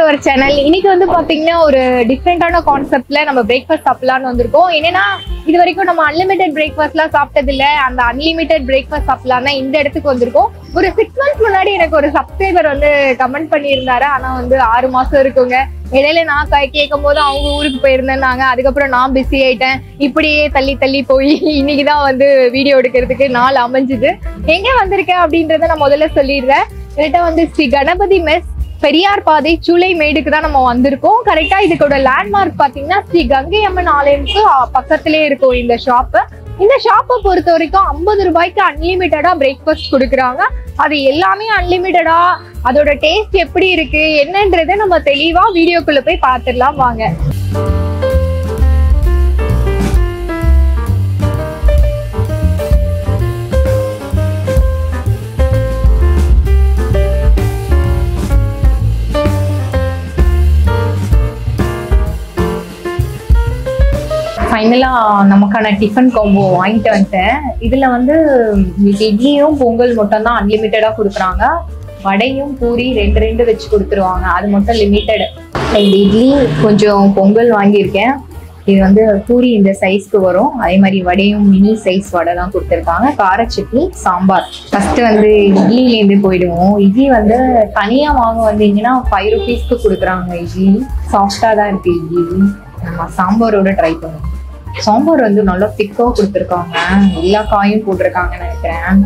To our channel. இன்னைக்கு வந்து பாத்தீங்கன்னா ஒரு டிஃப்ரெண்டான கான்செப்ட்ல நம்ம பிரேக்ஃபாஸ்ட் சாப்பிடலாம்னு வந்திருக்கோம். என்னன்னா இது வரைக்கும் நம்ம அன்லிமிட்டட் பிரேக்ஃபாஸ்ட்லாம் சாப்பிட்டது இல்ல. அந்த அன்லிமிட்டட் பிரேக்ஃபாஸ்ட் சாப்பிடலாம் தான் இந்த இடத்துக்கு வந்திருக்கோம். ஒரு 6 months முன்னாடி எனக்கு ஒரு சப்ஸ்கிரைபர் வந்து கமெண்ட் பண்ணியிருந்தாரு. ஆனா வந்து 6 மாசம் இருக்குங்க. இடையில நான் கேட்கும் போது அவங்க ஊருக்கு போயிருந்தேன்னாங்க. அதுக்கப்புறம் நான் பிஸி ஆயிட்டேன். இப்படியே தள்ளி தள்ளி போய் இன்னைக்குதான் வந்து வீடியோ எடுக்கிறதுக்கு நாள் அமைஞ்சுது. எங்க வந்திருக்கேன் அப்படின்றத நான் முதல்ல சொல்லிடுறேன். என்கிட்ட வந்து ஸ்ரீ கணபதி மெஸ், பெரியார் பாதை, சூளைமேடுக்கு தான் நம்ம வந்திருக்கோம். கரெக்டா இதுக்கோட லேண்ட்மார்க் பாத்தீங்கன்னா ஸ்ரீ கங்கை அம்மன் ஆலயம்க்கு பக்கத்திலே இருக்கும் இந்த ஷாப். இந்த ஷாப்பை பொறுத்த வரைக்கும் 50 ரூபாய்க்கு அன்லிமிட்டடா பிரேக்ஃபாஸ்ட் கொடுக்குறாங்க. அது எல்லாமே அன்லிமிட்டடா. அதோட டேஸ்ட் எப்படி இருக்கு என்னன்றதை நம்ம தெளிவா வீடியோக்குள்ள போய் பார்த்துடலாம் வாங்க. ஃபைனலா நமக்கான டிஃபன் காம்போ வாங்கிட்டு வந்துட்டேன். இதுல வந்து இட்லியும் பொங்கல் மட்டும் தான் அன்லிமிட்டடா கொடுக்குறாங்க. வடையும் பூரி ரெண்டு வச்சு கொடுத்துருவாங்க. அது மட்டும் லிமிட்டட். இந்த இட்லி கொஞ்சம் பொங்கல் வாங்கியிருக்கேன். இது வந்து பூரி இந்த சைஸ்க்கு வரும். அதே மாதிரி வடையும் மினி சைஸ் வடை தான் கொடுத்துருக்காங்க. கார சட்னி, சாம்பார். ஃபர்ஸ்ட் வந்து இட்லிலேருந்து போயிடுவோம். இட்லி வந்து தனியா வாங்க வந்தீங்கன்னா 5 rupeesக்கு கொடுக்குறாங்க. இட்லி சாஃப்டா தான் இருக்கு. இட்லி நம்ம சாம்பாரோட ட்ரை பண்ணுவோம். சாம்பார் வந்து நல்லா திக்கா கொடுத்துருக்காங்க. எல்லா காயும் போட்டிருக்காங்கன்னு நினைக்கிறேன்.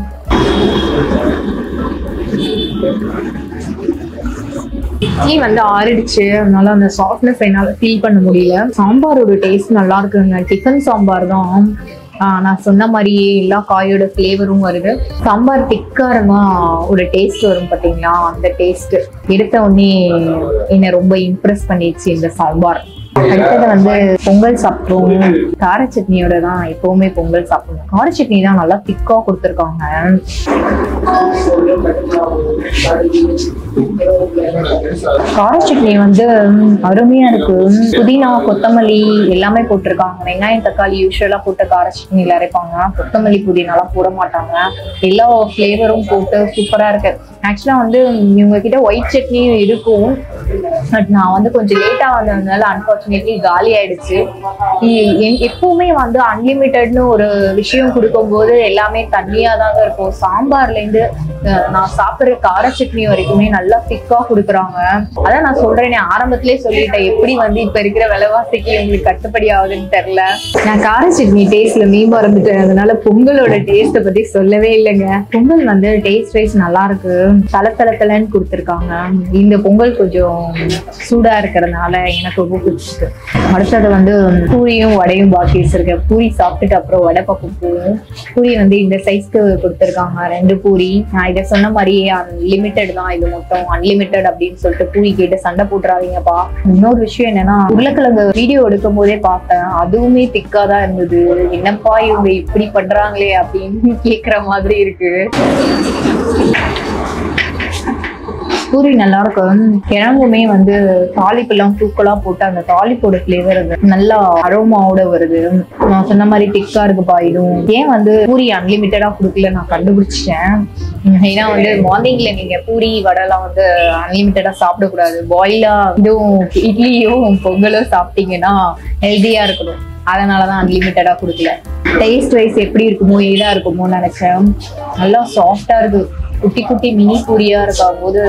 இட்லி வந்து ஆறிடுச்சு, அதனால அந்த சாஃப்ட்னஸ் என்னால ஃபீல் பண்ண முடியல. சாம்பாரோட டேஸ்ட் நல்லா இருக்குங்க. டிஃபன் சாம்பார் தான். நான் சொன்ன மாதிரியே எல்லா காயோட ஃப்ளேவரும் வருது. சாம்பார் திக்காரமா ஒரு டேஸ்ட் வரும் பார்த்தீங்களா, அந்த டேஸ்ட் எடுத்த உடனே என்னை ரொம்ப இம்ப்ரெஸ் பண்ணிடுச்சு இந்த சாம்பார். அடுத்தது வந்து பொங்கல் சாப்பிடுவோம். கார சட்னியோட தான் எப்பவுமே பொங்கல் சாப்பிடுவோம். கார சட்னி தான் நல்லா திக்கா கொடுத்துருக்காங்க. கார சட்னி வந்து அருமையா இருக்கு. புதினா, கொத்தமல்லி எல்லாமே போட்டிருக்காங்க. வெங்காயம், தக்காளி யூஸ்வலா போட்டு கார சட்னியில அரைப்பாங்க. கொத்தமல்லி, புதினாலாம் போட மாட்டாங்க. எல்லா ஃபிளேவரும் போட்டு சூப்பரா இருக்கு. ஆக்சுவலா வந்து இவங்க கிட்ட ஒயிட் சட்னியும் இருக்கும். பட் நான் வந்து கொஞ்சம் லேட்டா வந்ததுனால அன்பார்ச்சுனேட்லி காலி ஆயிடுச்சு. எப்பவுமே வந்து அன்லிமிட்டட்னு ஒரு விஷயம் கொடுக்கும் போது எல்லாமே தண்ணியா தாங்க இருக்கும். சாம்பார்ல இருந்து நான் சாப்பிடுற கார சட்னி வரைக்குமே நல்லா திக்கா கொடுக்குறாங்க. அதான் நான் சொல்றேனே, ஆரம்பத்திலே சொல்லிட்டேன் எப்படி வந்து இப்ப இருக்கிற விலைவாசிக்கு உங்களுக்கு கட்டுப்படி ஆகுதுன்னு தெரியல. நான் கார சட்னி டேஸ்ட்ல மீம்பறந்துட்டேன். அதனால பொங்கலோட டேஸ்ட பத்தி சொல்லவே இல்லைங்க. பொங்கல் வந்து டேஸ்ட் வைஸ் நல்லா இருக்கு. தலன்னு கொடுத்துருக்காங்க. இந்த பொங்கல் கொஞ்சம் சூடா இருக்கிறதுனால எனக்கு ரொம்ப பிடிச்சிருக்கு. அடுத்தது வந்து பூரியும் வடையும் பாக்கி வச்சிருக்கேன். பூரி சாப்பிட்டுட்டு அப்புறம் வடை பக்கம் போவோம். பூரி வந்து இந்த சைஸ்க்கு கொடுத்துருக்காங்க. 2 பூரி. நான் இதை சொன்ன மாதிரியே அன்லிமிட்டட் தான். இது மட்டும் அன்லிமிட்டட் அப்படின்னு சொல்லிட்டு பூரி கேட்டு சண்டை போட்டுறாதீங்கப்பா. இன்னொரு விஷயம் என்னன்னா, உருளைக்கிழங்கு வீடியோ எடுக்கும் போதே பார்த்தேன். அதுவுமே திக்கா தான் இருந்தது. என்னப்பா இவங்க இப்படி பண்றாங்களே அப்படின்னு கேக்குற மாதிரி இருக்கு. பூரி நல்லா இருக்கும். கிழங்குமே வந்து தாளிப்பு எல்லாம் தூக்கலா போட்டு அந்த தாளிப்போட ஃபிளேவர் நல்லா அரோமாவோட வருது. நான் சொன்ன மாதிரி திக்கா இருக்குப்பா. இதுவும் ஏன் வந்து பூரி அன்லிமிட்டடா கொடுக்கல நான் கண்டுபிடிச்சிட்டேன். ஏன்னா வந்து மார்னிங்ல நீங்க பூரி வடைலாம் வந்து அன்லிமிட்டடா சாப்பிடக்கூடாது. பாயிலா இதுவும் இட்லியும் பொங்கலோ சாப்பிட்டீங்கன்னா ஹெல்தியா இருக்கணும். அதனாலதான் அன்லிமிட்டடா கொடுக்கல. டேஸ்ட் வைஸ் எப்படி இருக்குமோ ஏதா இருக்குமோ நினைச்சேன். நல்லா சாஃப்டா இருக்கு. குட்டி குட்டி மினி பூரியா இருக்கும் போது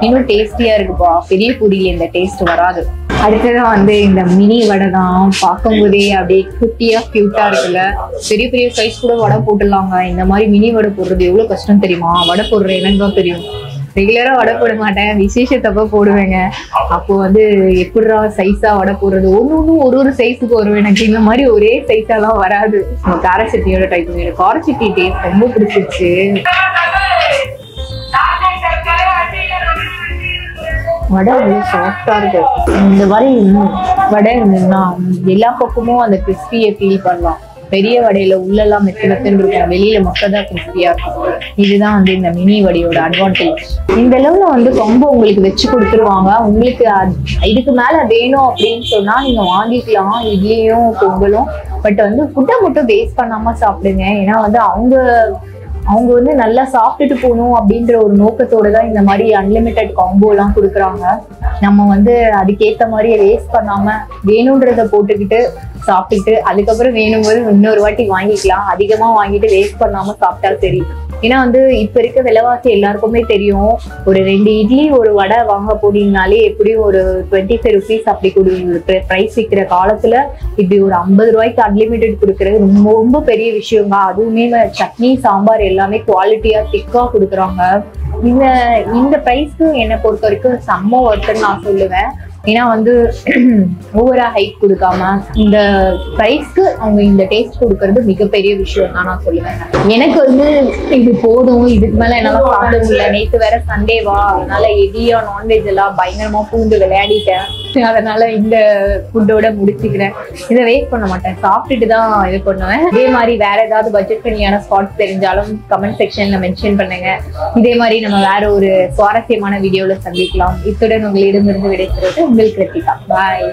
இன்னும் டேஸ்டியா இருக்குப்பா. பெரிய பூரியில இந்த டேஸ்ட் வராது. அடுத்ததான் வந்து இந்த மினி வடை தான். பார்க்கும் போதே அப்படியே குட்டியா கியூட்டா இருக்குல்ல. பெரிய பெரிய சைஸ் கூட வடை போட்டுடலாங்க. இந்த மாதிரி மினி வடை போடுறது எவ்வளவு கஷ்டம் தெரியுமா? வடை போடுற எனக்கு தான் தெரியும். ரெகுலரா வடை போட மாட்டேன், விசேஷத்தப்ப போடுவேங்க. அப்போ வந்து எப்படிடா சைஸா வடை போடுறது, ஒன்னும் ஒரு சைஸுக்கு வரும். எனக்கு இந்த மாதிரி ஒரே சைஸாலாம் வராது. கார சட்னியோட ட்ரை பண்ணுவேன். கார சட்னி டேஸ்ட் ரொம்ப பிடிச்சிருச்சு. வடை வந்து சாஃப்டா இருக்கு. இந்த மாதிரி வடை இருந்ததுன்னா எல்லா பக்கமும் அந்த கிறிஸ்பியை ஃபீல் பண்ணலாம். பெரிய வடையில உள்ளெல்லாம் மெத்து இருக்கும், வெளியில மக்கதான் கிறிஸ்பியா இருக்கும். இதுதான் வந்து இந்த மினி வடையோட அட்வான்டேஜ். இந்த அளவுல வந்து கொம்போ உங்களுக்கு வச்சு கொடுத்துருவாங்க. உங்களுக்கு இதுக்கு மேல வேணும் அப்படின்னு சொன்னா நீங்க வாங்கிக்கலாம், இட்லியும் பொங்கலும். பட் வந்து ஃபுட்டை மட்டும் வேஸ்ட் பண்ணாம சாப்பிடுங்க. ஏன்னா வந்து அவங்க அவங்க வந்து நல்லா சாப்பிட்டுட்டு போகணும் அப்படின்ற ஒரு நோக்கத்தோட தான் இந்த மாதிரி அன்லிமிட்டெட் காம்போ எல்லாம் கொடுக்குறாங்க. நம்ம வந்து அதுக்கேற்ற மாதிரி வேஸ்ட் பண்ணாம வேணுன்றத போட்டுக்கிட்டு சாப்பிட்டுட்டு அதுக்கப்புறம் வேணும்போது இன்னொரு வாட்டி வாங்கிக்கலாம். அதிகமா வாங்கிட்டு வேஸ்ட் பண்ணாம சாப்பிட்டா சரி. ஏன்னா வந்து இப்ப இருக்க விலைவாசி எல்லாருக்குமே தெரியும். ஒரு 2 இட்லி ஒரு வடை வாங்க போனீங்கனாலே எப்படியும் ஒரு 25 rupees அப்படி பிரைஸ் விற்கிற காலத்துல இப்படி ஒரு 50 ரூபாய்க்கு அன்லிமிட்டெட் கொடுக்கறது ரொம்ப ரொம்ப பெரிய விஷயங்க. அதுவுமே சட்னி சாம்பார் எல்லாமே குவாலிட்டியா திக்கா கொடுக்குறாங்க. இந்த பிரைஸ்க்கு என்னை பொறுத்த வரைக்கும் செம்ம ஒர்த்துன்னு நான் சொல்லுவேன். ஏன்னா வந்து ஓவரா ஹைட் கொடுக்காம இந்த பிரைஸ்க்கு அவங்க இந்த டேஸ்ட் கொடுக்கறது மிகப்பெரிய விஷயம் தான் நான் சொல்லுவேன். எனக்கு வந்து இது போதும், இதுக்கு மேல என்னால சாப்பிட முடியல. நேற்று வேற சண்டேவா, அதனால ஹெவியா நான்வெஜ் எல்லாம் பயங்கரமா பூண்டு விளையாடிட்டேன். அதனால இந்த ஃபுட்டோட முடிச்சுக்கிறேன். இதை வேஸ்ட் பண்ண மாட்டேன், சாப்பிட்டுட்டு தான் இது பண்ணுவேன். இதே மாதிரி வேற ஏதாவது பட்ஜெட் ஃப்ரெண்ட்லியான ஸ்பாட்ஸ் தெரிஞ்சாலும் கமெண்ட் செக்ஷன்ல மென்ஷன் பண்ணுங்க. இதே மாதிரி நம்ம வேற ஒரு சுவாரஸ்யமான வீடியோல சந்திக்கலாம். இத்துடன் உங்களிடமிருந்து விடைபெறுவது உங்கள் கிருத்திகா. பாய்.